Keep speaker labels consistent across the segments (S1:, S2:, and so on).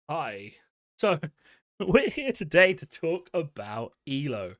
S1: Hi. So we're here today to talk about ELO.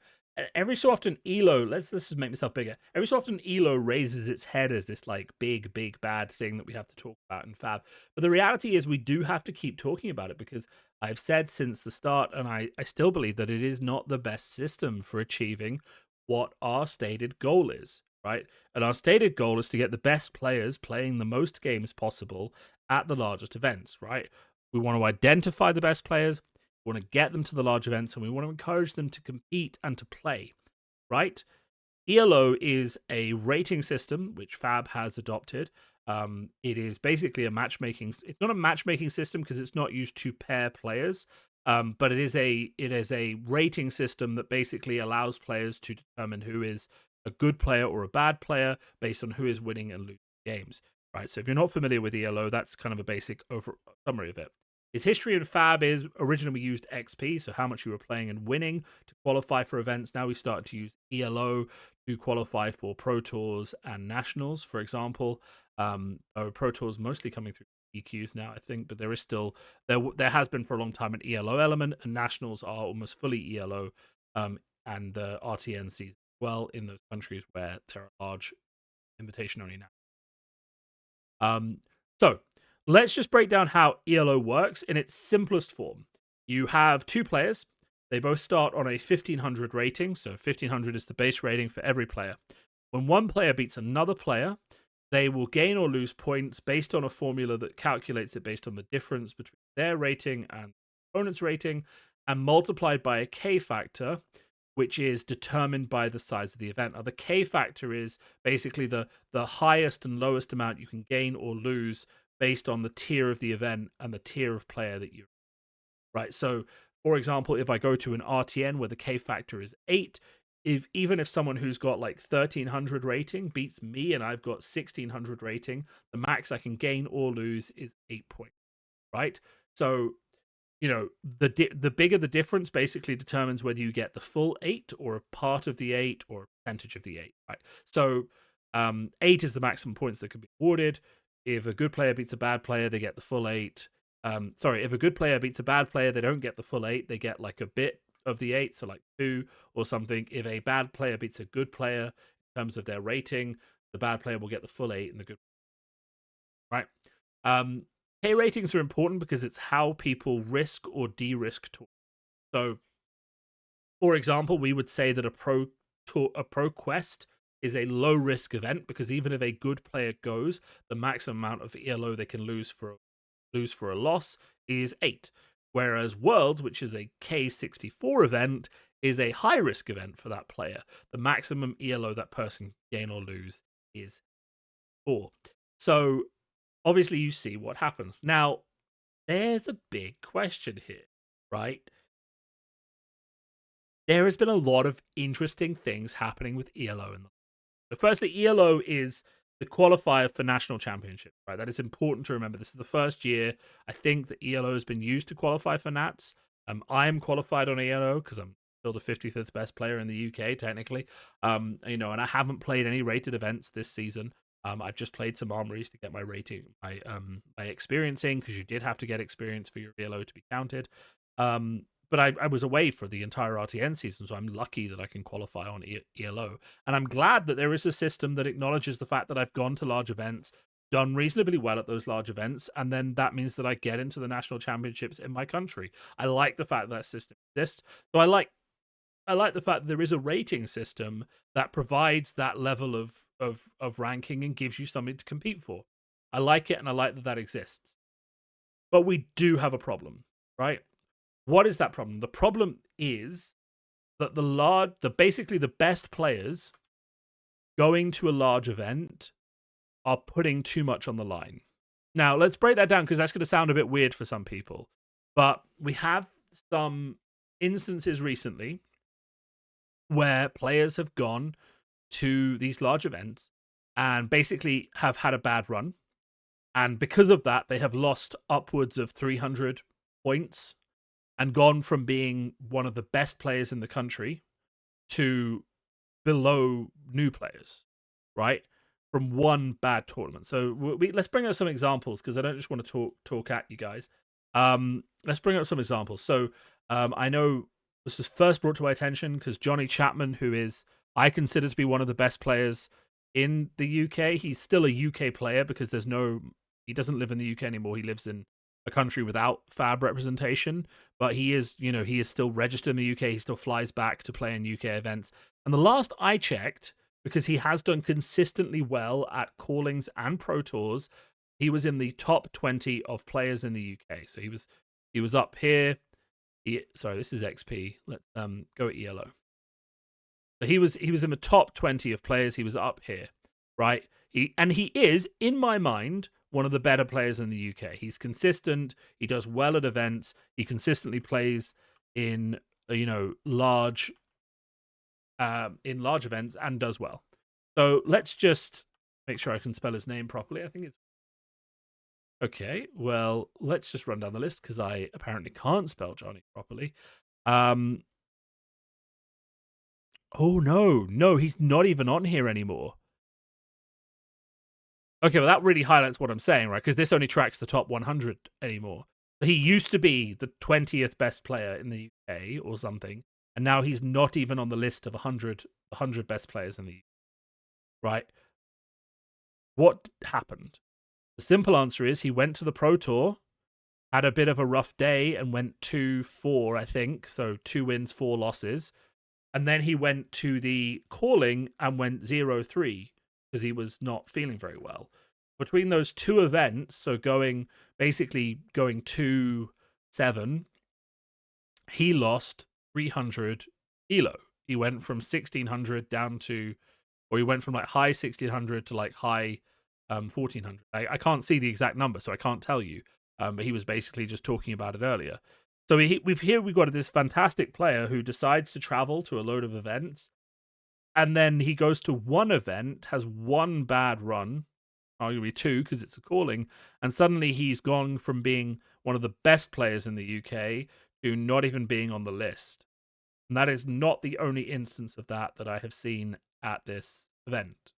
S1: Every so often, ELO. Let's just make myself bigger. Every so often, ELO raises its head as this like big bad thing that we have to talk about in Fab. But the reality is, we do have to keep talking about it because I've said since the start, and I still believe that it is not the best system for achieving what our stated goal is. Right, and our stated goal is to get the best players playing the most games possible at the largest events. Right, we want to identify the best players, we want to get them to the large events, and we want to encourage them to compete and to play, right? ELO is a rating system which Fab has adopted. It is basically a matchmaking. It's not a matchmaking system because it's not used to pair players, but it is a rating system that basically allows players to determine who is a good player or a bad player based on who is winning and losing games. Right. So if you're not familiar with ELO, that's kind of a basic summary of it. Its history in Fab is originally we used XP, so how much you were playing and winning to qualify for events. Now we started to use ELO to qualify for Pro Tours and Nationals, for example. Pro Tours mostly coming through EQs now, I think, but there is still there has been for a long time an ELO element, and Nationals are almost fully ELO, and the RTN season well in those countries where there are large invitation only now. So let's just break down how ELO works in its simplest form. You have two players. They both start on a 1500 rating, so 1500 is the base rating for every player. When one player beats another player, they will gain or lose points based on a formula that calculates it based on the difference between their rating and the opponent's rating, and multiplied by a K factor, which is determined by the size of the event. Now, the K factor is basically the highest and lowest amount you can gain or lose based on the tier of the event and the tier of player that you're right. So, for example, if I go to an RTN where the K factor is 8, even if someone who's got like 1300 rating beats me and I've got 1600 rating, the max I can gain or lose is 8 points, right? So the bigger the difference basically determines whether you get the full 8 or a part of the 8 or a percentage of the 8, right? So 8 is the maximum points that can be awarded. If a good player beats a bad player, they get the full 8. Sorry, if a good player beats a bad player, they don't get the full 8, they get like a bit of the 8, so like 2 or something. If a bad player beats a good player in terms of their rating, the bad player will get the full 8 and the good, right? um K ratings are important because it's how people risk or de-risk tours. So, for example, we would say that a pro quest is a low risk event because even if a good player goes, the maximum amount of ELO they can lose for a loss is 8. Whereas Worlds, which is a K64 event, is a high risk event for that player. The maximum ELO that person can gain or lose is 4. So obviously you see what happens. Now, there's a big question here, right? There has been a lot of interesting things happening with ELO. So firstly, ELO is the qualifier for national championship, right? That is important to remember. This is the first year I think that ELO has been used to qualify for Nats. I am qualified on ELO because I'm still the 55th best player in the UK technically. And I haven't played any rated events this season. I've just played some armories to get my rating, my experiencing, because you did have to get experience for your ELO to be counted. But I was away for the entire RTN season, so I'm lucky that I can qualify on ELO. And I'm glad that there is a system that acknowledges the fact that I've gone to large events, done reasonably well at those large events, and then that means that I get into the national championships in my country. I like the fact that system exists. So I like the fact that there is a rating system that provides that level of ranking and gives you something to compete for. I like it, and I like that exists. But we do have a problem, right? What is that problem? The problem is that basically the best players going to a large event are putting too much on the line. Now, let's break that down because that's going to sound a bit weird for some people. But we have some instances recently where players have gone to these large events and basically have had a bad run. And because of that, they have lost upwards of 300 points and gone from being one of the best players in the country to below new players, right? From one bad tournament. So let's bring up some examples because I don't just want to talk at you guys. Let's bring up some examples. So I know this was first brought to my attention because Johnny Chapman, who is I consider to be one of the best players in the UK, he's still a UK player because he doesn't live in the UK anymore. He lives in a country without FAB representation, but he is still registered in the UK. He still flies back to play in UK events. And the last I checked, because he has done consistently well at callings and pro tours, he was in the top 20 of players in the UK. So he was up here. Sorry, this is XP. Let's go ELO. So he was in the top 20 of players. He was up here, right? He is, in my mind, one of the better players in the UK. He's consistent. He does well at events. He consistently plays in large events and does well. So let's just make sure I can spell his name properly. I think it's okay. Well, let's just run down the list because I apparently can't spell Johnny properly. Oh no, he's not even on here anymore. Okay, well that really highlights what I'm saying, right? Because this only tracks the top 100 anymore. He used to be the 20th best player in the UK or something, and now he's not even on the list of 100 best players in the UK. Right? What happened? The simple answer is he went to the Pro Tour, had a bit of a rough day, and went 2-4, I think. So 2 wins, 4 losses. And then he went to the calling and went 0-3 because he was not feeling very well. Between those 2 events, so going 2-7, he lost 300 ELO. He went from 1600 down to, or he went from like high 1600 to like high 1400. I can't see the exact number, so I can't tell you. But he was basically just talking about it earlier. So we've got this fantastic player who decides to travel to a load of events, and then he goes to one event, has one bad run, arguably 2 because it's a calling, and suddenly he's gone from being one of the best players in the UK to not even being on the list. And that is not the only instance of that I have seen at this event.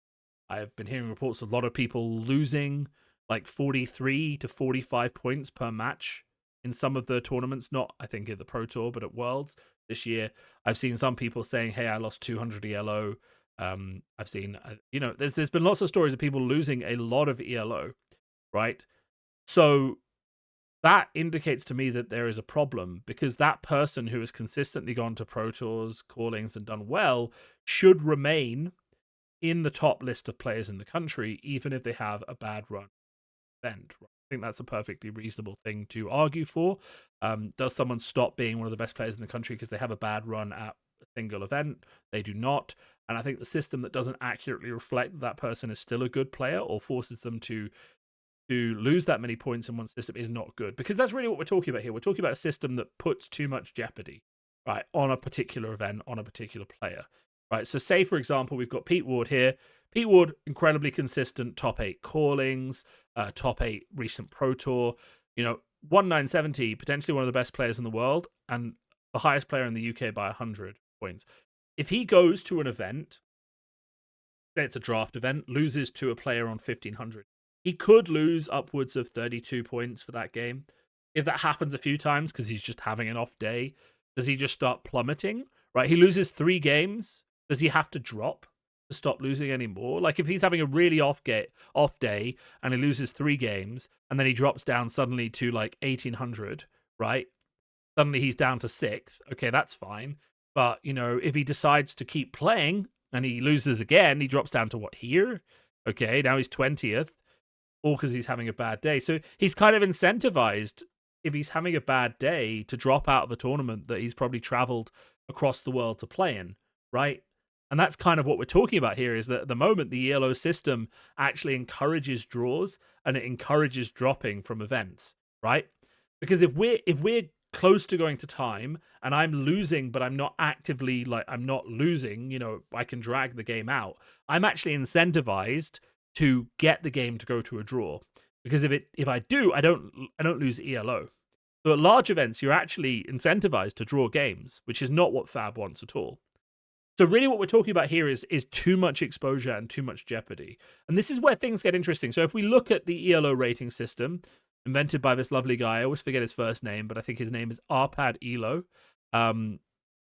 S1: I have been hearing reports of a lot of people losing like 43 to 45 points per match in some of the tournaments, not I think at the Pro Tour, but at Worlds this year. I've seen some people saying, hey, I lost 200 ELO. I've seen, there's been lots of stories of people losing a lot of ELO, right? So that indicates to me that there is a problem, because that person who has consistently gone to Pro Tours, callings, and done well should remain in the top list of players in the country, even if they have a bad run event. I think that's a perfectly reasonable thing to argue for. Does someone stop being one of the best players in the country because they have a bad run at a single event? They do not. And I think the system that doesn't accurately reflect that person is still a good player, or forces them to lose that many points in one system, is not good. Because that's really what we're talking about here. We're talking about a system that puts too much jeopardy, right, on a particular event, on a particular player. Right, so say, for example, we've got Pete Ward here. Pete Ward, incredibly consistent, top 8 callings, top 8 recent Pro Tour, 1970, potentially one of the best players in the world, and the highest player in the UK by 100 points. If he goes to an event, say it's a draft event, loses to a player on 1500, he could lose upwards of 32 points for that game. If that happens a few times because he's just having an off day, does he just start plummeting? Right, he loses 3 games. Does he have to drop to stop losing anymore? Like if he's having a really off day and he loses 3 games and then he drops down suddenly to like 1800, right? Suddenly he's down to 6th. Okay, that's fine. But, if he decides to keep playing and he loses again, he drops down to what, here? Okay, now he's 20th, all because he's having a bad day. So he's kind of incentivized, if he's having a bad day, to drop out of a tournament that he's probably traveled across the world to play in, right? And that's kind of what we're talking about here, is that at the moment, the ELO system actually encourages draws and it encourages dropping from events, right? Because if we're close to going to time and I'm losing, but I'm not actively, I'm not losing, I can drag the game out, I'm actually incentivized to get the game to go to a draw. Because if I do, I don't lose ELO. So at large events, you're actually incentivized to draw games, which is not what FAB wants at all. So really what we're talking about here is too much exposure and too much jeopardy. And this is where things get interesting. So if we look at the ELO rating system, invented by this lovely guy. I always forget his first name, but I think his name is Arpad Elo. Um,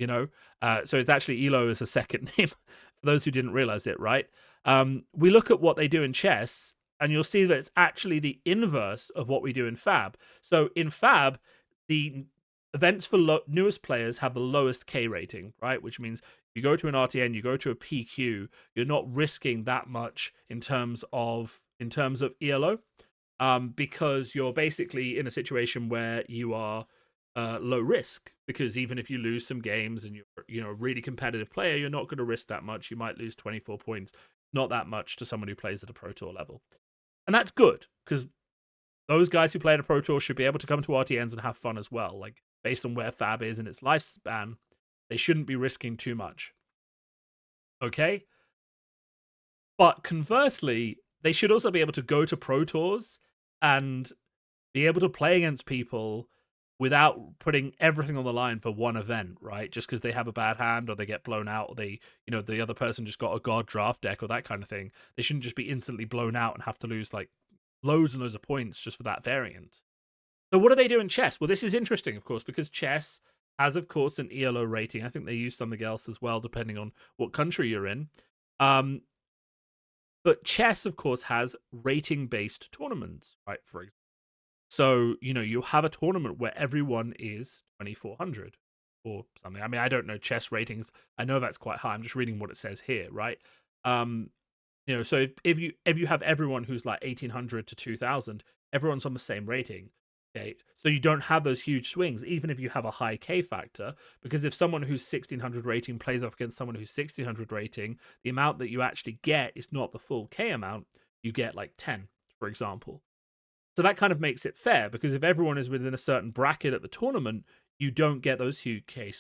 S1: so it's actually Elo is a second name for those who didn't realize it, right? We look at what they do in chess, and you'll see that it's actually the inverse of what we do in Fab. So in Fab, the events for newest players have the lowest K rating, right? Which means you go to an RTN, you go to a PQ, you're not risking that much in terms of ELO, because you're basically in a situation where you are low risk, because even if you lose some games and you're a really competitive player, you're not going to risk that much. You might lose 24 points, not that much to someone who plays at a Pro Tour level. And that's good, because those guys who play at a Pro Tour should be able to come to RTNs and have fun as well. Like, based on where Fab is in its lifespan, they shouldn't be risking too much. Okay? But conversely, they should also be able to go to Pro Tours and be able to play against people without putting everything on the line for one event, right? Just because they have a bad hand or they get blown out, or the other person just got a god draft deck or that kind of thing. They shouldn't just be instantly blown out and have to lose like loads and loads of points just for that variant. So what do they do in chess? Well, this is interesting, of course, because chess has, of course, an ELO rating. I think they use something else as well, depending on what country you're in. But chess, of course, has rating-based tournaments, right? For example. So, you have a tournament where everyone is 2400 or something. I mean, I don't know chess ratings. I know that's quite high. I'm just reading what it says here, right? So if you have everyone who's like 1800 to 2000, everyone's on the same rating. Okay, so you don't have those huge swings, even if you have a high K factor, because if someone who's 1600 rating plays off against someone who's 1600 rating, the amount that you actually get is not the full K amount. You get like 10, for example. So that kind of makes it fair, because if everyone is within a certain bracket at the tournament, you don't get those huge K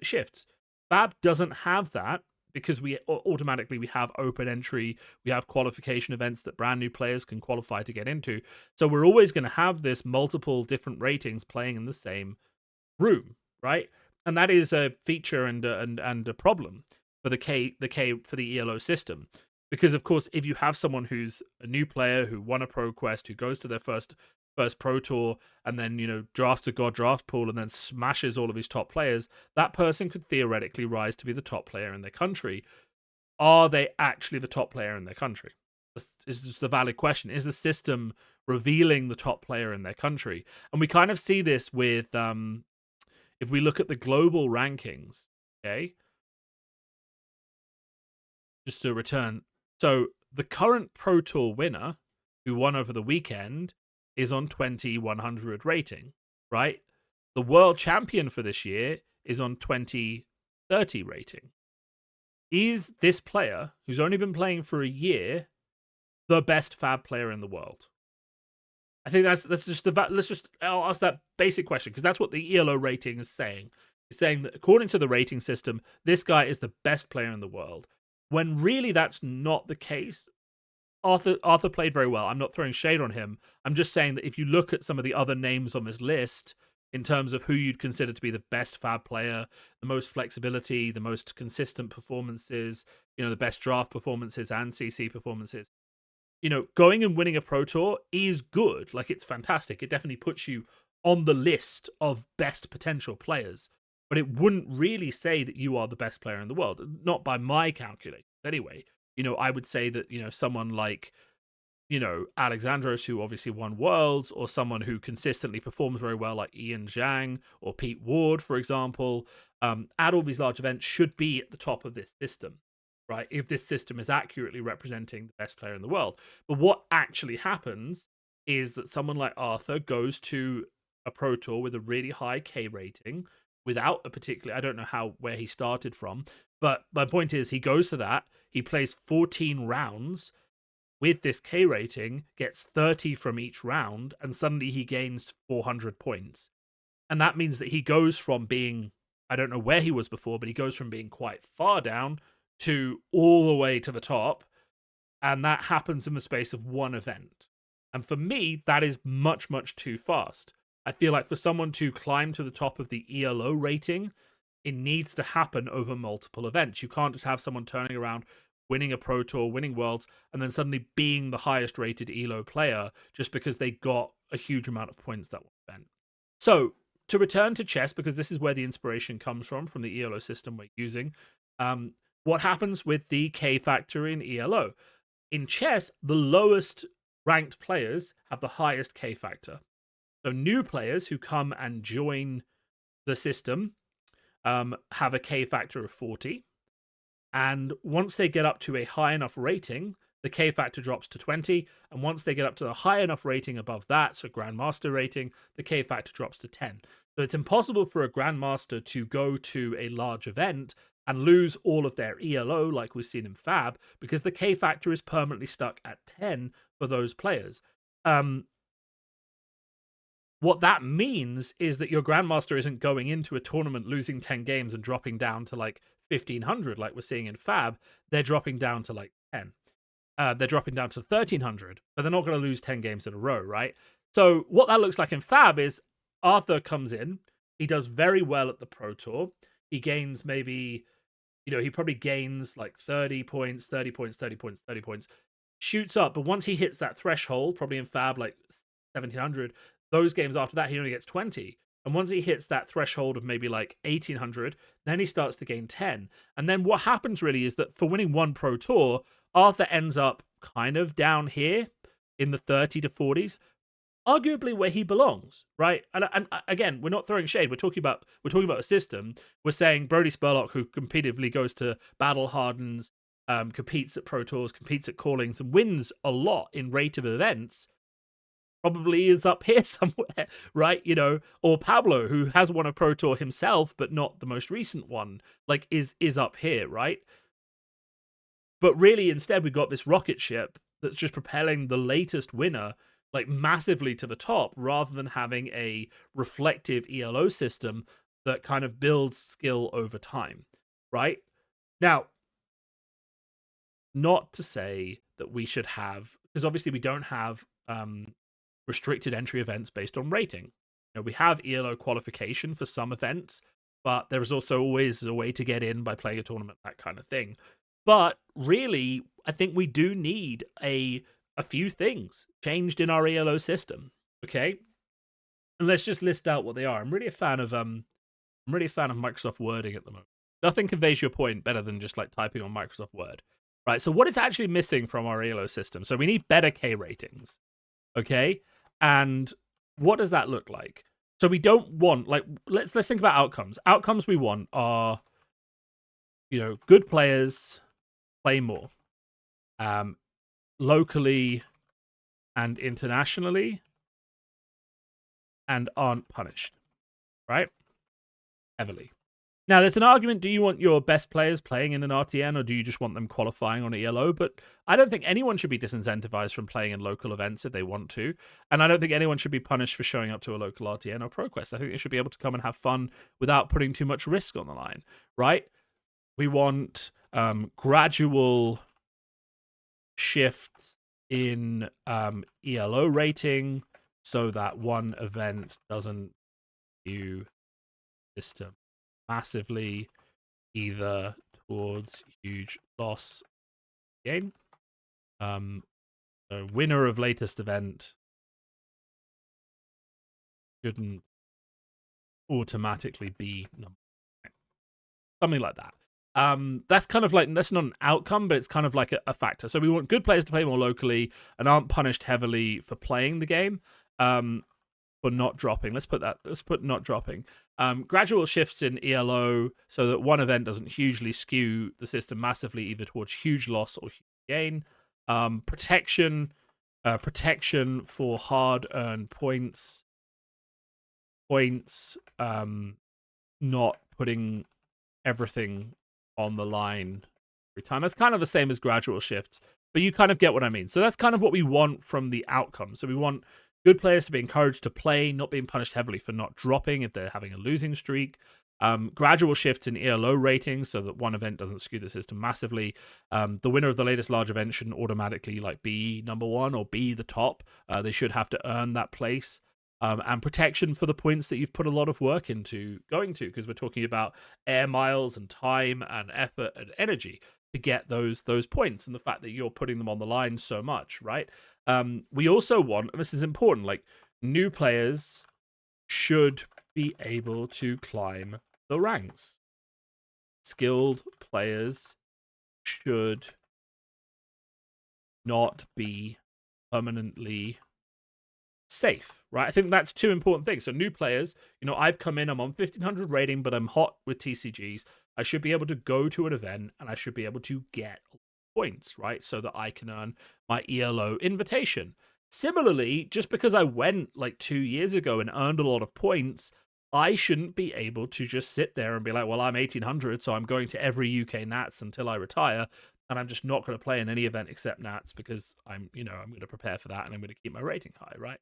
S1: shifts. Fab doesn't have that, because we have open entry, we have qualification events that brand new players can qualify to get into. So we're always going to have this multiple different ratings playing in the same room, right? And that is a feature and a problem for the K for the ELO system. Because of course, if you have someone who's a new player who won a Pro Quest, who goes to their first Pro Tour, and then drafts a god draft pool and then smashes all of his top players, that person could theoretically rise to be the top player in their country. Are they actually the top player in their country? This is just the valid question. Is the system revealing the top player in their country? And we kind of see this with if we look at the global rankings, okay? Just to return. So the current Pro Tour winner, who won over the weekend, is on 2100 rating, right? The world champion for this year is on 2030 rating. Is this player, who's only been playing for a year, the best Fab player in the world? I think that's just I'll ask that basic question, because that's what the ELO rating is saying. It's saying that according to the rating system, this guy is the best player in the world, when really that's not the case. Arthur played very well. I'm not throwing shade on him. I'm just saying that if you look at some of the other names on this list, in terms of who you'd consider to be the best Fab player, the most flexibility, the most consistent performances, the best draft performances and CC performances, going and winning a Pro Tour is good. Like, it's fantastic. It definitely puts you on the list of best potential players. But it wouldn't really say that you are the best player in the world. Not by my calculations, anyway. I would say that, someone like, Alexandros, who obviously won Worlds, or someone who consistently performs very well like Ian Zhang or Pete Ward, for example, at all these large events, should be at the top of this system, right? If this system is accurately representing the best player in the world. But what actually happens is that someone like Arthur goes to a Pro Tour with a really high K rating, without a particular, I don't know where he started from, but my point is, he goes to that, he plays 14 rounds with this K rating, gets 30 from each round, and suddenly he gains 400 points. And that means that he goes from being, I don't know where he was before, but he goes from being quite far down to all the way to the top. And that happens in the space of one event. And for me, that is much, much too fast. I feel like for someone to climb to the top of the ELO rating, it needs to happen over multiple events. You can't just have someone turning around, winning a Pro Tour, winning Worlds, and then suddenly being the highest rated ELO player just because they got a huge amount of points that one event. So to return to chess, because this is where the inspiration comes from the ELO system we're using, what happens with the K factor in ELO? In chess, the lowest ranked players have the highest K factor. So new players who come and join the system have a K factor of 40. And once they get up to a high enough rating, the K factor drops to 20. And once they get up to a high enough rating above that, so Grandmaster rating, the K factor drops to 10. So it's impossible for a Grandmaster to go to a large event and lose all of their ELO like we've seen in Fab, because the K factor is permanently stuck at 10 for those players. What that means is that your Grandmaster isn't going into a tournament losing 10 games and dropping down to like 1,500 like we're seeing in Fab. They're dropping down to like 10. They're dropping down to 1,300, but they're not going to lose 10 games in a row, right? So what that looks like in Fab is Arthur comes in. He does very well at the Pro Tour. He gains maybe, he probably gains like 30 points, 30 points, 30 points, 30 points. Shoots up, but once he hits that threshold, probably in Fab like 1,700, those games after that, he only gets 20. And once he hits that threshold of maybe like 1,800, then he starts to gain 10. And then what happens really is that for winning one Pro Tour, Arthur ends up kind of down here in the 30 to 40s, arguably where he belongs, right? And again, we're not throwing shade. We're talking about a system. We're saying Brody Spurlock, who competitively goes to Battle Hardens, competes at Pro Tours, competes at Callings, and wins a lot in rate of events, probably is up here somewhere, right? Or Pablo, who has won a Pro Tour himself, but not the most recent one, like is up here, right? But really, instead, we got this rocket ship that's just propelling the latest winner like massively to the top, rather than having a reflective ELO system that kind of builds skill over time, right? Now, not to say that we should have, because obviously we don't have restricted entry events based on rating. We have ELO qualification for some events, but there is also always a way to get in by playing a tournament, that kind of thing. But really, I think we do need a few things changed in our ELO system. Okay, and let's just list out what they are. I'm really a fan of Microsoft Wording at the moment. Nothing conveys your point better than just like typing on Microsoft Word, right? So what is actually missing from our ELO system? So we need better K ratings. Okay, and what does that look like? So we don't want, like, let's think about outcomes. Outcomes we want are, good players play more, locally and internationally, and aren't punished, right? Heavily. Now, there's an argument, do you want your best players playing in an RTN, or do you just want them qualifying on ELO? But I don't think anyone should be disincentivized from playing in local events if they want to. And I don't think anyone should be punished for showing up to a local RTN or ProQuest. I think they should be able to come and have fun without putting too much risk on the line, right? We want gradual shifts in ELO rating so that one event doesn't do system massively, either towards huge loss gain. So winner of latest event shouldn't automatically be number one. Something like that. That's kind of like, that's not an outcome, but it's kind of like a factor. So we want good players to play more locally and aren't punished heavily for playing the game. For not dropping. Let's put not dropping. Gradual shifts in ELO so that one event doesn't hugely skew the system massively, either towards huge loss or huge gain. Protection for hard-earned points. Not putting everything on the line every time. That's kind of the same as gradual shifts, but you kind of get what I mean. So that's kind of what we want from the outcome. So we want good players to be encouraged to play, not being punished heavily for not dropping if they're having a losing streak. Gradual shifts in ELO ratings so that one event doesn't skew the system massively. The winner of the latest large event shouldn't automatically like be number one or be the top. They should have to earn that place. And protection for the points that you've put a lot of work into going to, because we're talking about air miles and time and effort and energy to get those points, and the fact that you're putting them on the line so much, right? We also want, and this is important, like new players should be able to climb the ranks. Skilled players should not be permanently safe, right? I think that's two important things. So new players, I've come in, I'm on 1500 rating, but I'm hot with TCGs. I should be able to go to an event and I should be able to get points, right? So that I can earn my ELO invitation. Similarly, just because I went like 2 years ago and earned a lot of points, I shouldn't be able to just sit there and be like, well, I'm 1800, so I'm going to every UK Nats until I retire, and I'm just not going to play in any event except Nats because I'm going to prepare for that and I'm going to keep my rating high, right?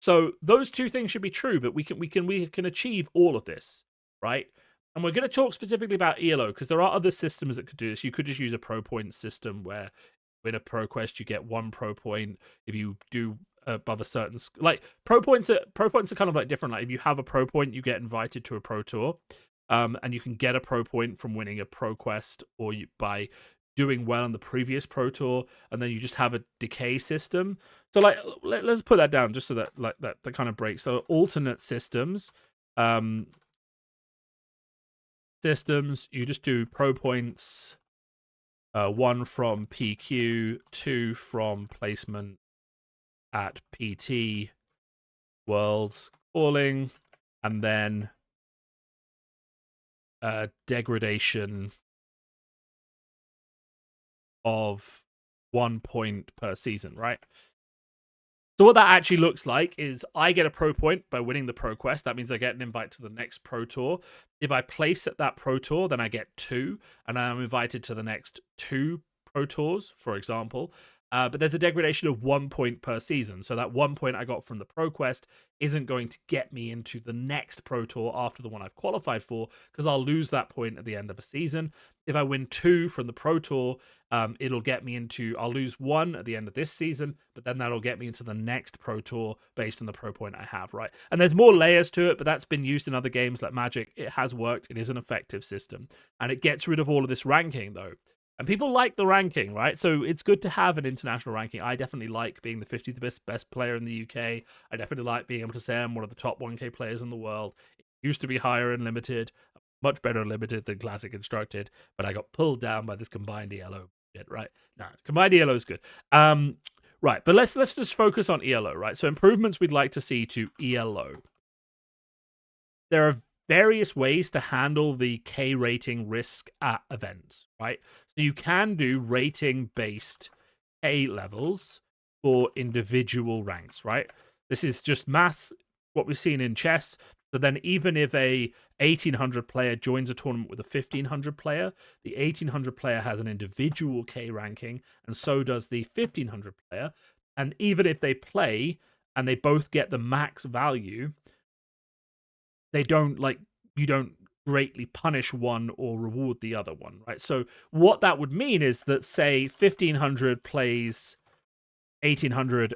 S1: So those two things should be true, but we can achieve all of this, right? And we're going to talk specifically about ELO because there are other systems that could do this. You could just use a pro point system where in a pro quest you get 1 pro point if you do above a certain like pro points are kind of like different. Like if you have a pro point, you get invited to a pro tour, and you can get a pro point from winning a pro quest or by doing well on the previous pro tour, and then you just have a decay system. So like let's put that down just so that like that kind of breaks. So alternate systems, you just do pro points, 1 from PQ, 2 from placement at PT, Worlds Calling, and then degradation of 1 point per season, right? So what that actually looks like is I get a pro point by winning the pro quest. That means I get an invite to the next pro tour. If I place at that pro tour, then I get 2, and I'm invited to the next 2 pro tours, for example. But there's a degradation of 1 point per season. So that 1 point I got from the pro quest isn't going to get me into the next pro tour after the one I've qualified for, because I'll lose that point at the end of a season. If I win 2 from the pro tour, it'll get me into, I'll lose 1 at the end of this season, but then that'll get me into the next pro tour based on the pro point I have, right? And there's more layers to it, but that's been used in other games like Magic. It has worked. It is an effective system, and it gets rid of all of this ranking though. And people like the ranking, right? So it's good to have an international ranking. I definitely like being the 50th best player in the UK. I definitely like being able to say I'm one of the top 1K players in the world. It used to be higher in Limited, much better in Limited than Classic Constructed, but I got pulled down by this combined ELO shit, right? No, combined ELO is good. Right, but let's just focus on ELO, right? So improvements we'd like to see to ELO. There are various ways to handle the K rating risk at events, right? So you can do rating based K levels for individual ranks, right? This is just maths, what we've seen in chess. So then even if a 1800 player joins a tournament with a 1500 player, the 1800 player has an individual K ranking, and so does the 1500 player. And even if they play and they both get the max value, you don't greatly punish one or reward the other one, right? So what that would mean is that, say, 1500 plays 1800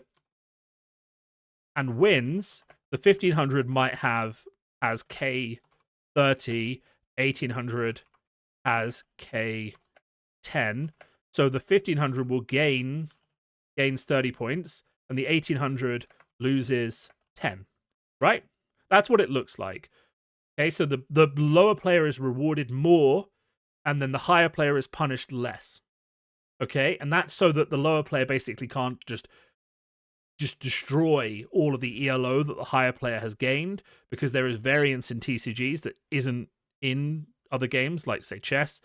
S1: and wins, the 1500 might have as K 30, 1800 as K 10. So the 1500 will gains 30 points, and the 1800 loses 10, right? That's what it looks like. Okay, so the lower player is rewarded more, and then the higher player is punished less. Okay, and that's so that the lower player basically can't just destroy all of the ELO that the higher player has gained, because there is variance in TCGs that isn't in other games, like, say, chess.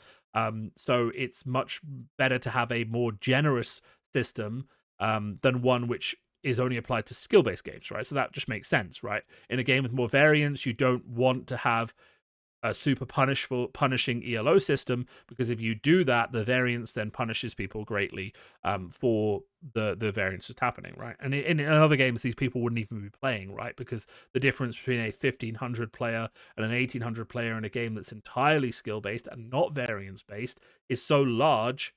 S1: So it's much better to have a more generous system than one which is only applied to skill-based games, right? So that just makes sense, right? In a game with more variance, you don't want to have a super punishing ELO system, because if you do that, the variance then punishes people greatly for the variance that's happening, right? And in other games, these people wouldn't even be playing, right? Because the difference between a 1500 player and an 1800 player in a game that's entirely skill-based and not variance-based is so large.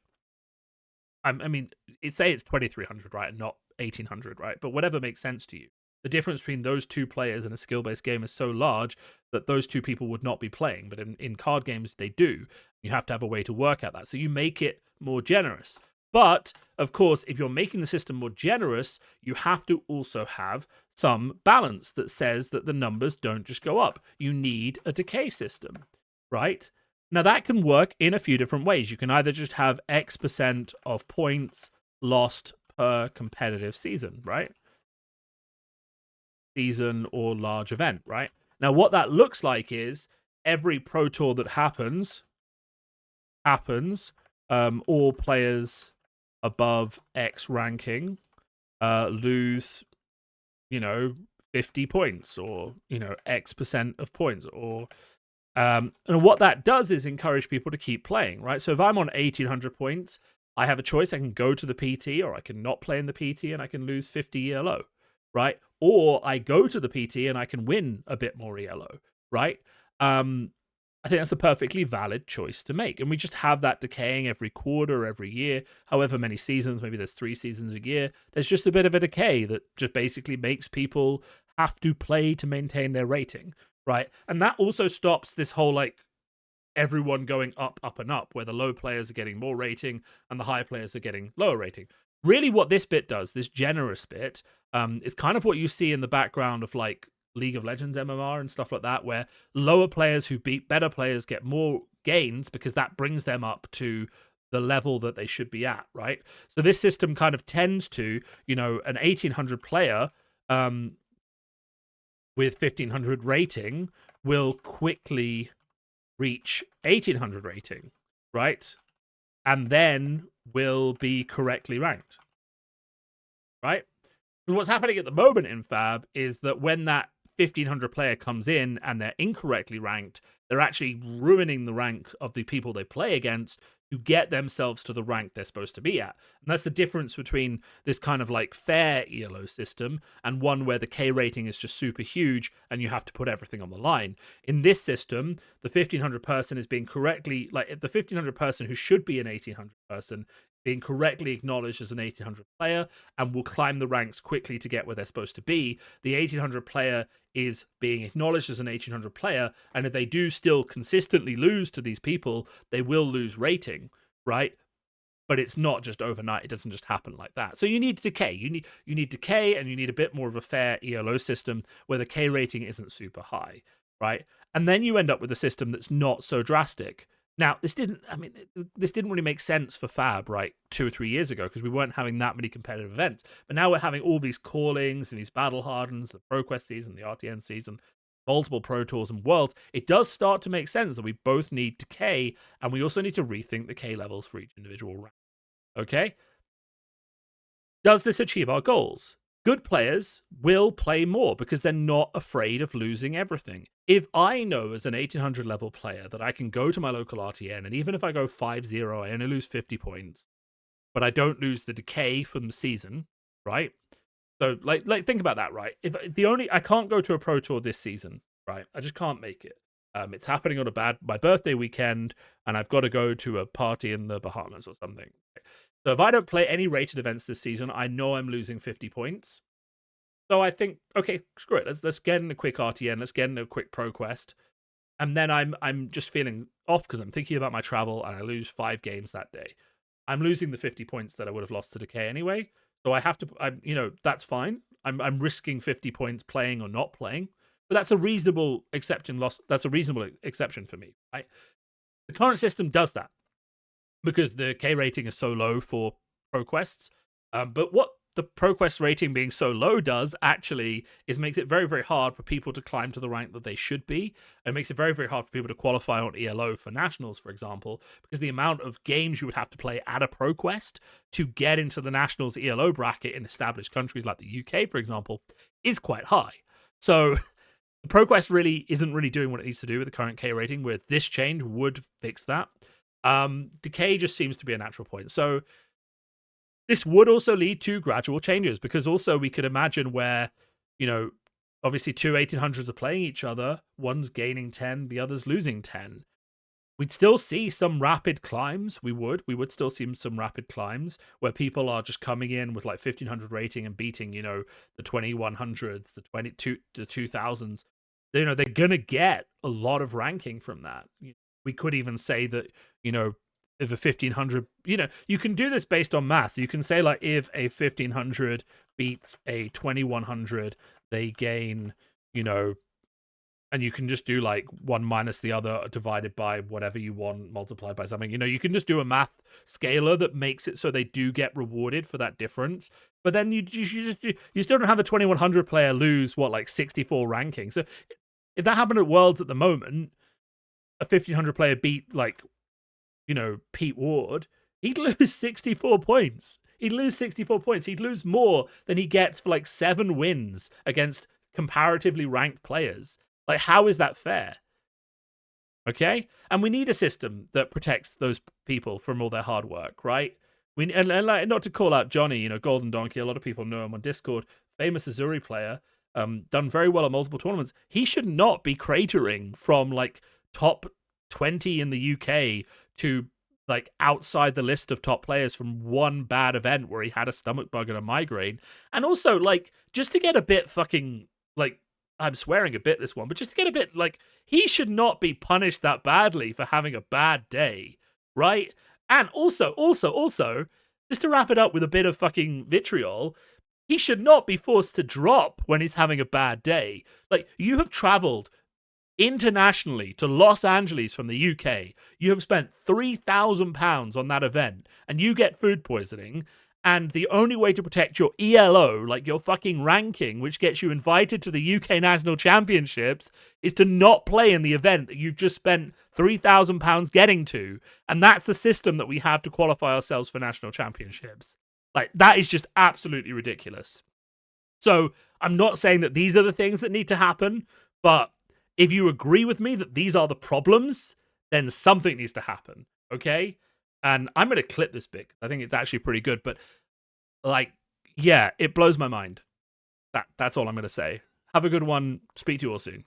S1: I mean, say it's 2300, right, and not 1800, right? But whatever makes sense to you. The difference between those two players in a skill-based game is so large that those two people would not be playing. But in card games, they do. You have to have a way to work out that. So you make it more generous. But of course, if you're making the system more generous, you have to also have some balance that says that the numbers don't just go up. You need a decay system, right? Now, that can work in a few different ways. You can either just have X% of points lost per competitive season, right? Season or large event, right? Now, what that looks like is every Pro Tour that happens, all players above X ranking lose, 50 points or, X% of points or and what that does is encourage people to keep playing, right? So if I'm on 1800 points, I have a choice. I can go to the PT or I can not play in the PT and I can lose 50 ELO, right? Or I go to the PT and I can win a bit more ELO, right? I think that's a perfectly valid choice to make. And we just have that decaying every quarter, every year, however many seasons, maybe there's 3 seasons a year. There's just a bit of a decay that just basically makes people have to play to maintain their rating, right? And that also stops this whole like everyone going up, up, and up, where the low players are getting more rating and the high players are getting lower rating. Really, what this bit does, this generous bit, is kind of what you see in the background of like League of Legends MMR and stuff like that, where lower players who beat better players get more gains because that brings them up to the level that they should be at, right? So this system kind of tends to, an 1800 player with 1500 rating will quickly reach 1800 rating, right? And then will be correctly ranked, right? What's happening at the moment in Fab is that when that 1500 player comes in and they're incorrectly ranked, they're actually ruining the rank of the people they play against to get themselves to the rank they're supposed to be at. And that's the difference between this kind of like fair ELO system and one where the K rating is just super huge and you have to put everything on the line. In this system, the 1500 person is being correctly, like the 1500 person who should be an 1800 person being correctly acknowledged as an 1800 player and will climb the ranks quickly to get where they're supposed to be. The 1800 player is being acknowledged as an 1800 player, and if they do still consistently lose to these people, they will lose rating, right? But it's not just overnight. It doesn't just happen like that. So you need decay. You need decay, and you need a bit more of a fair ELO system where the K rating isn't super high, right? And then you end up with a system that's not so drastic. Now, this didn't really make sense for Fab, right, 2 or 3 years ago, because we weren't having that many competitive events. But now we're having all these callings and these battle hardens, the ProQuest season, the RTN season, multiple Pro Tours and Worlds. It does start to make sense that we both need decay, and we also need to rethink the K levels for each individual round. Okay? Does this achieve our goals? Good players will play more because they're not afraid of losing everything. If I know as an 1800 level player that I can go to my local RTN, and even if I go 5-0, I only lose 50 points, but I don't lose the decay from the season, right? So like think about that, right? If I can't go to a Pro Tour this season, right? I just can't make it. It's happening on my birthday weekend, and I've got to go to a party in the Bahamas or something. So if I don't play any rated events this season, I know I'm losing 50 points. So I think, okay, screw it. Let's get in a quick RTN. Let's get in a quick ProQuest. And then I'm just feeling off because I'm thinking about my travel and I lose 5 games that day. I'm losing the 50 points that I would have lost to decay anyway. So I have to, that's fine. I'm risking 50 points playing or not playing. But that's a reasonable exception loss. That's a reasonable exception for me, right? The current system does that because the K rating is so low for ProQuests. But what the ProQuest rating being so low does actually is makes it very, very hard for people to climb to the rank that they should be. It makes it very, very hard for people to qualify on ELO for nationals, for example, because the amount of games you would have to play at a ProQuest to get into the nationals ELO bracket in established countries like the UK, for example, is quite high. So the ProQuest really isn't really doing what it needs to do with the current K rating, where this change would fix that. Decay just seems to be a natural point. So this would also lead to gradual changes, because also we could imagine where, obviously 2 1800s are playing each other, one's gaining 10, the other's losing 10. We'd still see some rapid climbs. We would still see some rapid climbs where people are just coming in with like 1500 rating and beating, the 2100s, the 2000s. They're going to get a lot of ranking from that. We could even say that, if a 1500, you can do this based on math. You can say, like, if a 1500 beats a 2100, they gain, and you can just do like one minus the other divided by whatever you want, multiplied by something. You can just do a math scalar that makes it so they do get rewarded for that difference. But then you still don't have a 2100 player lose like 64 ranking. So if that happened at Worlds at the moment, a 1500 player beat like, Pete Ward, he'd lose 64 points. He'd lose 64 points. He'd lose more than he gets for like 7 wins against comparatively ranked players. Like, how is that fair? Okay? And we need a system that protects those people from all their hard work, right? And like, not to call out Johnny, Golden Donkey, a lot of people know him on Discord, famous Azuri player, done very well at multiple tournaments. He should not be cratering from like top 20 in the UK to like outside the list of top players from one bad event where he had a stomach bug and a migraine. And also, like, just to get a bit fucking, like, I'm swearing a bit this one, but just to get a bit, like, he should not be punished that badly for having a bad day, right? And also, just to wrap it up with a bit of fucking vitriol, he should not be forced to drop when he's having a bad day. Like, you have traveled internationally to Los Angeles from the UK. You have spent £3,000 on that event, and you get food poisoning. And the only way to protect your ELO, like your fucking ranking, which gets you invited to the UK National Championships, is to not play in the event that you've just spent £3,000 getting to. And that's the system that we have to qualify ourselves for national championships. Like, that is just absolutely ridiculous. So I'm not saying that these are the things that need to happen, but if you agree with me that these are the problems, then something needs to happen, okay? And I'm going to clip this bit. I think it's actually pretty good, but like, yeah, it blows my mind. That's all I'm going to say. Have a good one. Speak to you all soon.